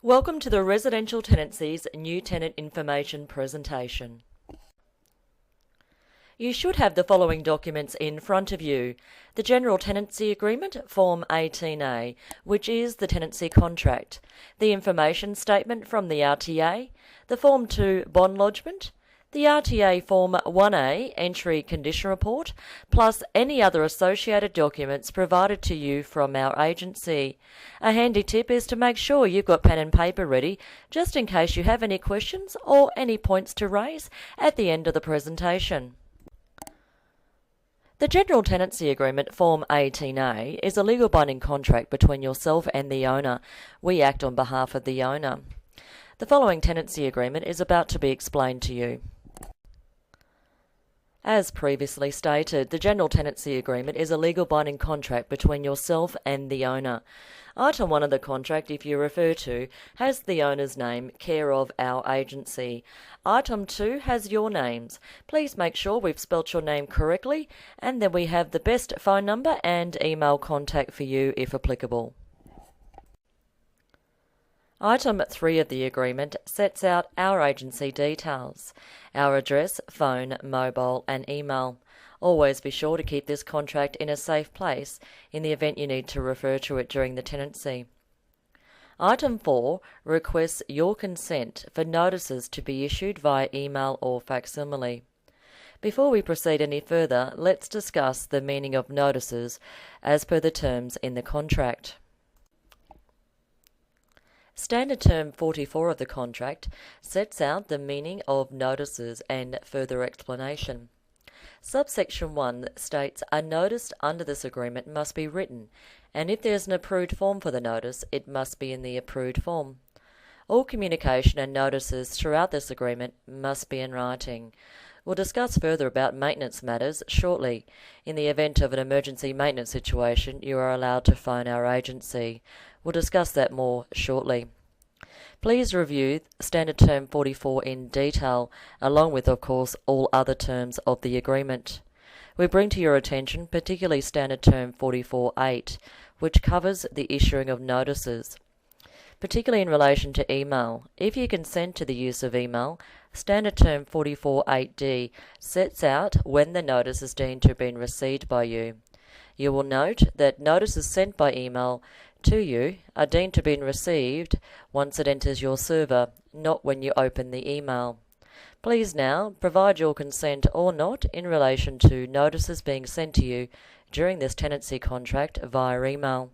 Welcome to the Residential Tenancies New Tenant Information presentation. You should have the following documents in front of you. The General Tenancy Agreement, Form 18A, which is the tenancy contract, the information statement from the RTA, the Form 2 bond lodgement, the RTA Form 1A Entry Condition Report, plus any other associated documents provided to you from our agency. A handy tip is to make sure you've got pen and paper ready, just in case you have any questions or any points to raise at the end of the presentation. The General Tenancy Agreement Form 18A is a legal binding contract between yourself and the owner. We act on behalf of the owner. The following tenancy agreement is about to be explained to you. As previously stated, the General Tenancy Agreement is a legal binding contract between yourself and the owner. Item 1 of the contract, if you refer to, has the owner's name, care of our agency. Item 2 has your names. Please make sure we've spelt your name correctly, and then we have the best phone number and email contact for you if applicable. Item 3 of the agreement sets out our agency details, our address, phone, mobile and email. Always be sure to keep this contract in a safe place in the event you need to refer to it during the tenancy. Item 4 requests your consent for notices to be issued via email or facsimile. Before we proceed any further, let's discuss the meaning of notices as per the terms in the contract. Standard Term 44 of the contract sets out the meaning of notices and further explanation. Subsection 1 states a notice under this agreement must be written, and if there is an approved form for the notice, it must be in the approved form. All communication and notices throughout this agreement must be in writing. We'll discuss further about maintenance matters shortly. In the event of an emergency maintenance situation, you are allowed to phone our agency. We'll discuss that more shortly. Please review Standard Term 44 in detail, along with, of course, all other terms of the agreement. We bring to your attention particularly Standard Term 44.8, which covers the issuing of notices, particularly in relation to email. If you consent to the use of email, Standard Term 44.8d sets out when the notice is deemed to have been received by you. You will note that notices sent by email to you are deemed to have been received once it enters your server, not when you open the email. Please now provide your consent or not in relation to notices being sent to you during this tenancy contract via email.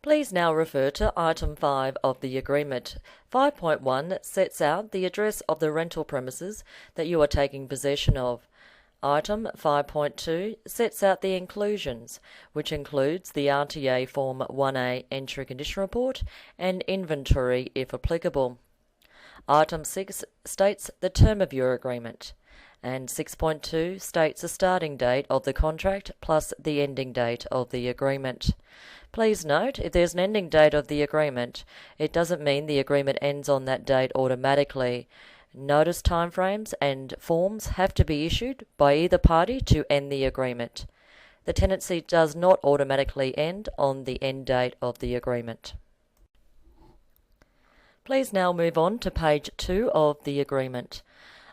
Please now refer to Item 5 of the agreement. 5.1 sets out the address of the rental premises that you are taking possession of. Item 5.2 sets out the inclusions, which includes the RTA Form 1A Entry Condition Report and inventory if applicable. Item 6 states the term of your agreement, and 6.2 states the starting date of the contract plus the ending date of the agreement. Please note, if there's an ending date of the agreement, it doesn't mean the agreement ends on that date automatically. Notice timeframes and forms have to be issued by either party to end the agreement. The tenancy does not automatically end on the end date of the agreement. Please now move on to page 2 of the agreement.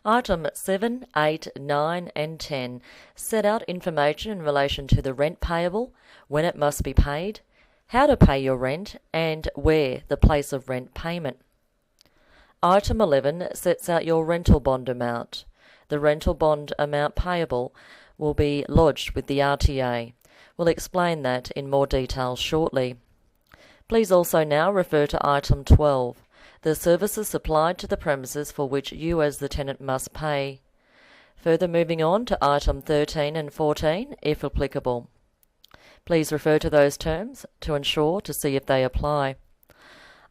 Item 7, 8, 9 and 10 set out information in relation to the rent payable, when it must be paid, how to pay your rent, and where the place of rent payment. Item 11 sets out your rental bond amount. The rental bond amount payable will be lodged with the RTA. We'll explain that in more detail shortly. Please also now refer to Item 12, the services supplied to the premises for which you as the tenant must pay. Further moving on to Item 13 and 14, if applicable. Please refer to those terms to ensure to see if they apply.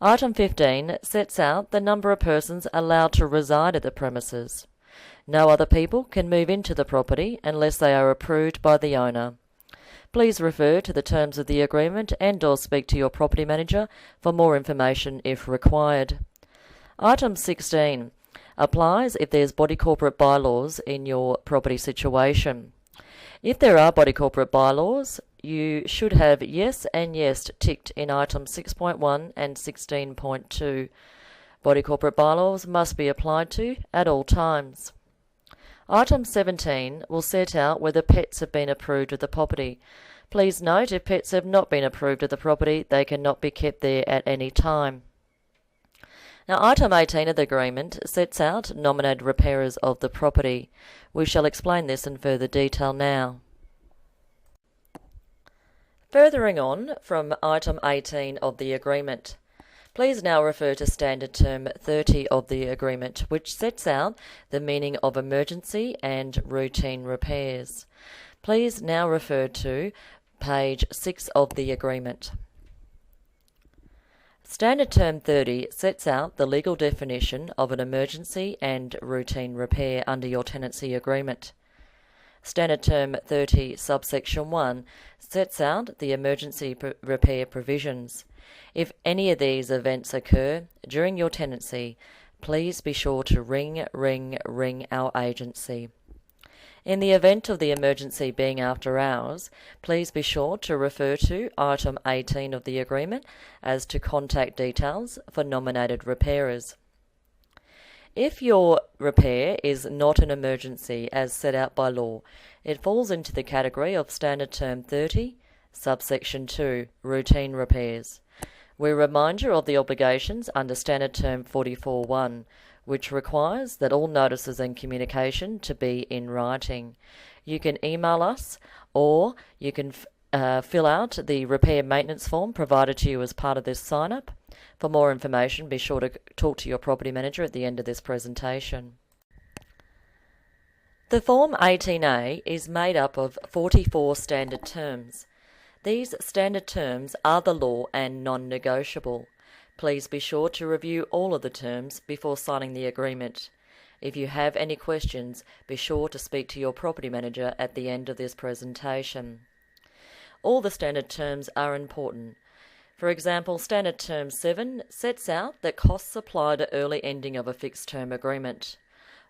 Item 15 sets out the number of persons allowed to reside at the premises. No other people can move into the property unless they are approved by the owner. Please refer to the terms of the agreement and/or speak to your property manager for more information if required. Item 16 applies if there's body corporate bylaws in your property situation. If there are body corporate bylaws, you should have yes and yes ticked in items 6.1 and 16.2. Body corporate bylaws must be applied to at all times. Item 17 will set out whether pets have been approved of the property. Please note, if pets have not been approved of the property, they cannot be kept there at any time. Now, item 18 of the agreement sets out nominated repairers of the property. We shall explain this in further detail now. Furthering on from item 18 of the agreement, please now refer to standard term 30 of the agreement, which sets out the meaning of emergency and routine repairs. Please now refer to page 6 of the agreement. Standard term 30 sets out the legal definition of an emergency and routine repair under your tenancy agreement. Standard term 30 subsection 1 sets out the emergency repair provisions. If any of these events occur during your tenancy, please be sure to ring our agency. In the event of the emergency being after hours, please be sure to refer to item 18 of the agreement as to contact details for nominated repairers. If your repair is not an emergency as set out by law, it falls into the category of Standard Term 30, subsection 2, routine repairs. We remind you of the obligations under Standard Term 44.1, which requires that all notices and communication to be in writing. You can email us, or you can fill out the repair maintenance form provided to you as part of this sign-up. For more information, be sure to talk to your property manager at the end of this presentation. The Form 18A is made up of 44 standard terms. These standard terms are the law and non-negotiable. Please be sure to review all of the terms before signing the agreement. If you have any questions, be sure to speak to your property manager at the end of this presentation. All the standard terms are important. For example, Standard Term 7 sets out that costs apply to early ending of a fixed term agreement.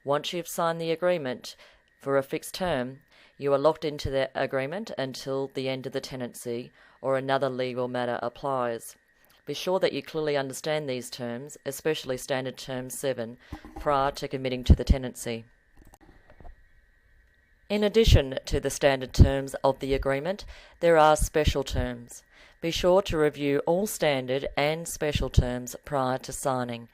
Once you've signed the agreement for a fixed term, you are locked into the agreement until the end of the tenancy or another legal matter applies. Be sure that you clearly understand these terms, especially Standard Term 7, prior to committing to the tenancy. In addition to the standard terms of the agreement, there are special terms. Be sure to review all standard and special terms prior to signing.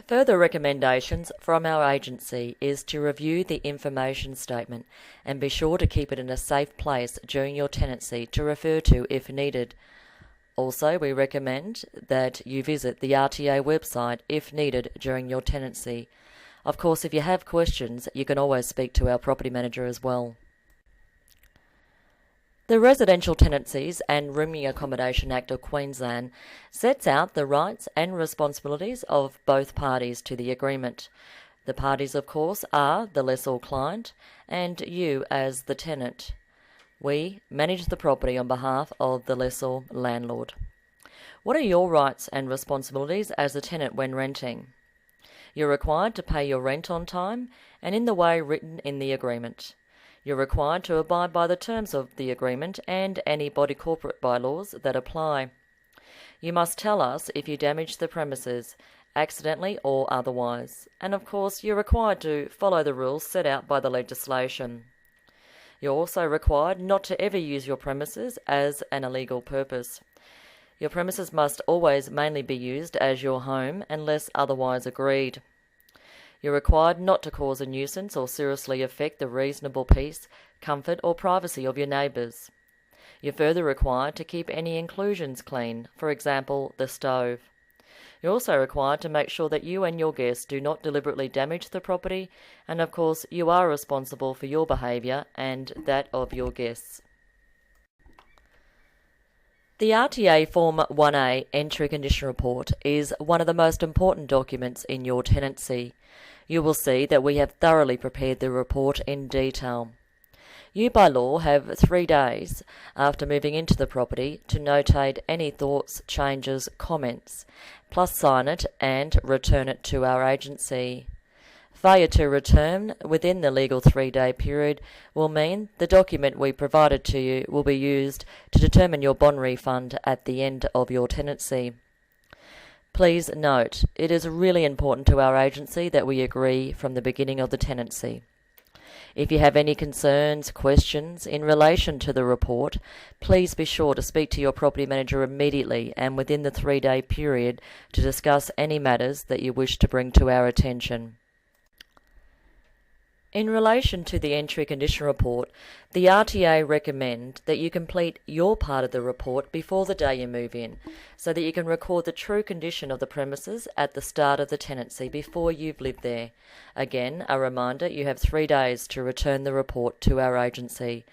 Further recommendations from our agency is to review the information statement and be sure to keep it in a safe place during your tenancy to refer to if needed. Also, we recommend that you visit the RTA website if needed during your tenancy. Of course, if you have questions, you can always speak to our property manager as well. The Residential Tenancies and Rooming Accommodation Act of Queensland sets out the rights and responsibilities of both parties to the agreement. The parties, of course, are the lessor client and you as the tenant. We manage the property on behalf of the lessor landlord. What are your rights and responsibilities as a tenant when renting? You're required to pay your rent on time and in the way written in the agreement. You're required to abide by the terms of the agreement and any body corporate bylaws that apply. You must tell us if you damage the premises, accidentally or otherwise. And of course, you're required to follow the rules set out by the legislation. You're also required not to ever use your premises as an illegal purpose. Your premises must always mainly be used as your home unless otherwise agreed. You're required not to cause a nuisance or seriously affect the reasonable peace, comfort or privacy of your neighbours. You're further required to keep any inclusions clean, for example, the stove. You're also required to make sure that you and your guests do not deliberately damage the property, and of course you are responsible for your behaviour and that of your guests. The RTA Form 1A Entry Condition Report is one of the most important documents in your tenancy. You will see that we have thoroughly prepared the report in detail. You by law have 3 days after moving into the property to notate any thoughts, changes, comments, plus sign it and return it to our agency. Failure to return within the legal 3-day period will mean the document we provided to you will be used to determine your bond refund at the end of your tenancy. Please note, it is really important to our agency that we agree from the beginning of the tenancy. If you have any concerns, questions in relation to the report, please be sure to speak to your property manager immediately and within the 3-day period to discuss any matters that you wish to bring to our attention. In relation to the entry condition report, the RTA recommend that you complete your part of the report before the day you move in, so that you can record the true condition of the premises at the start of the tenancy before you've lived there. Again, a reminder, you have 3 days to return the report to our agency.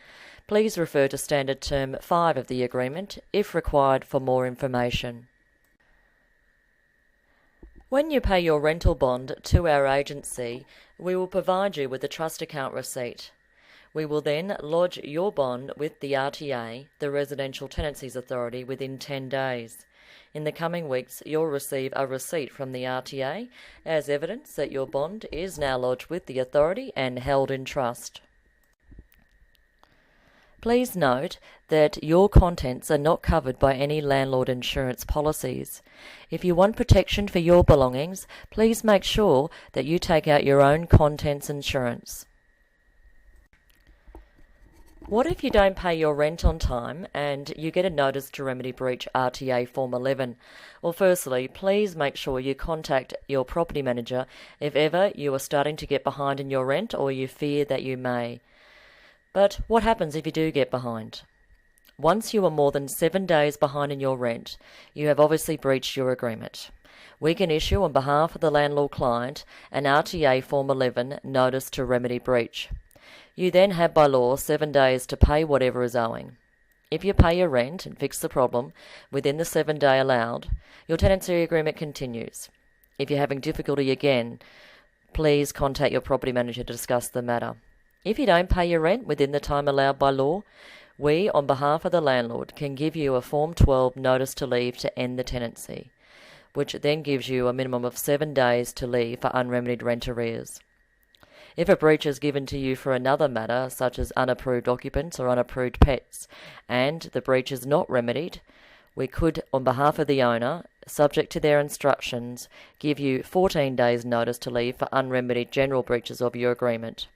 Please refer to Standard Term 5 of the agreement if required for more information. When you pay your rental bond to our agency, we will provide you with a trust account receipt. We will then lodge your bond with the RTA, the Residential Tenancies Authority, within 10 days. In the coming weeks, you'll receive a receipt from the RTA as evidence that your bond is now lodged with the authority and held in trust. Please note that your contents are not covered by any landlord insurance policies. If you want protection for your belongings, please make sure that you take out your own contents insurance. What if you don't pay your rent on time and you get a notice to remedy breach RTA Form 11? Well, firstly, please make sure you contact your property manager if ever you are starting to get behind in your rent or you fear that you may. But what happens if you do get behind? Once you are more than 7 days behind in your rent, you have obviously breached your agreement. We can issue on behalf of the landlord client an RTA Form 11 notice to remedy breach. You then have by law 7 days to pay whatever is owing. If you pay your rent and fix the problem within the 7-day allowed, your tenancy agreement continues. If you're having difficulty again, please contact your property manager to discuss the matter. If you don't pay your rent within the time allowed by law, we, on behalf of the landlord, can give you a Form 12 notice to leave to end the tenancy, which then gives you a minimum of 7 days to leave for unremedied rent arrears. If a breach is given to you for another matter, such as unapproved occupants or unapproved pets, and the breach is not remedied, we could, on behalf of the owner, subject to their instructions, give you 14 days notice to leave for unremedied general breaches of your agreement.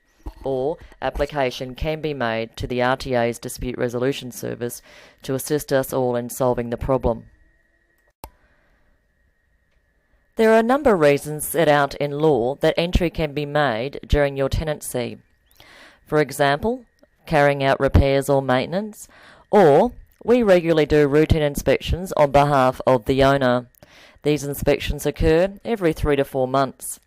Or application can be made to the RTA's Dispute Resolution Service to assist us all in solving the problem. There are a number of reasons set out in law that entry can be made during your tenancy. For example, carrying out repairs or maintenance, or we regularly do routine inspections on behalf of the owner. These inspections occur every 3 to 4 months.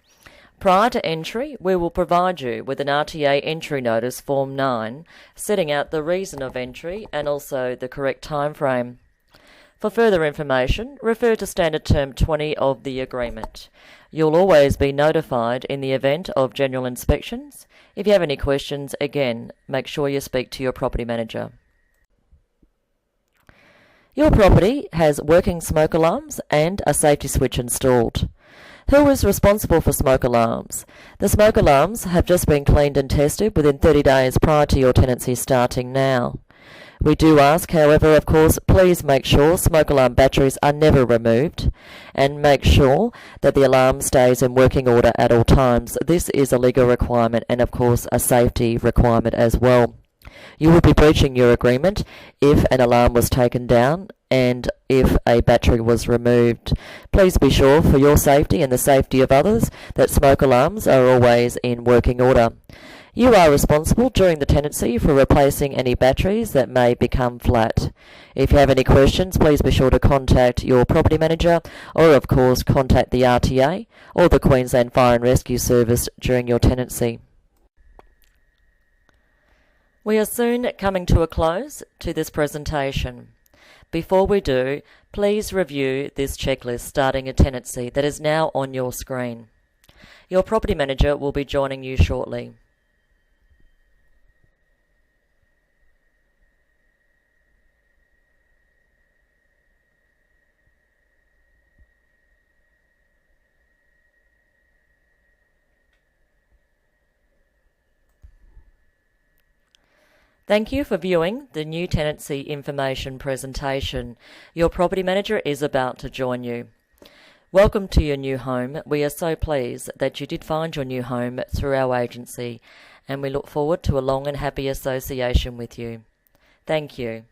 Prior to entry, we will provide you with an RTA entry notice Form 9, setting out the reason of entry and also the correct time frame. For further information, refer to Standard Term 20 of the agreement. You'll always be notified in the event of general inspections. If you have any questions, again, make sure you speak to your property manager. Your property has working smoke alarms and a safety switch installed. Who is responsible for smoke alarms? The smoke alarms have just been cleaned and tested within 30 days prior to your tenancy starting now. We do ask, however, of course, please make sure smoke alarm batteries are never removed and make sure that the alarm stays in working order at all times. This is a legal requirement and, of course, a safety requirement as well. You would be breaching your agreement if an alarm was taken down and if a battery was removed. Please be sure, for your safety and the safety of others, that smoke alarms are always in working order. You are responsible during the tenancy for replacing any batteries that may become flat. If you have any questions, please be sure to contact your property manager or, of course, contact the RTA or the Queensland Fire and Rescue Service during your tenancy. We are soon coming to a close to this presentation. Before we do, please review this checklist starting a tenancy that is now on your screen. Your property manager will be joining you shortly. Thank you for viewing the new tenancy information presentation. Your property manager is about to join you. Welcome to your new home. We are so pleased that you did find your new home through our agency, and we look forward to a long and happy association with you. Thank you.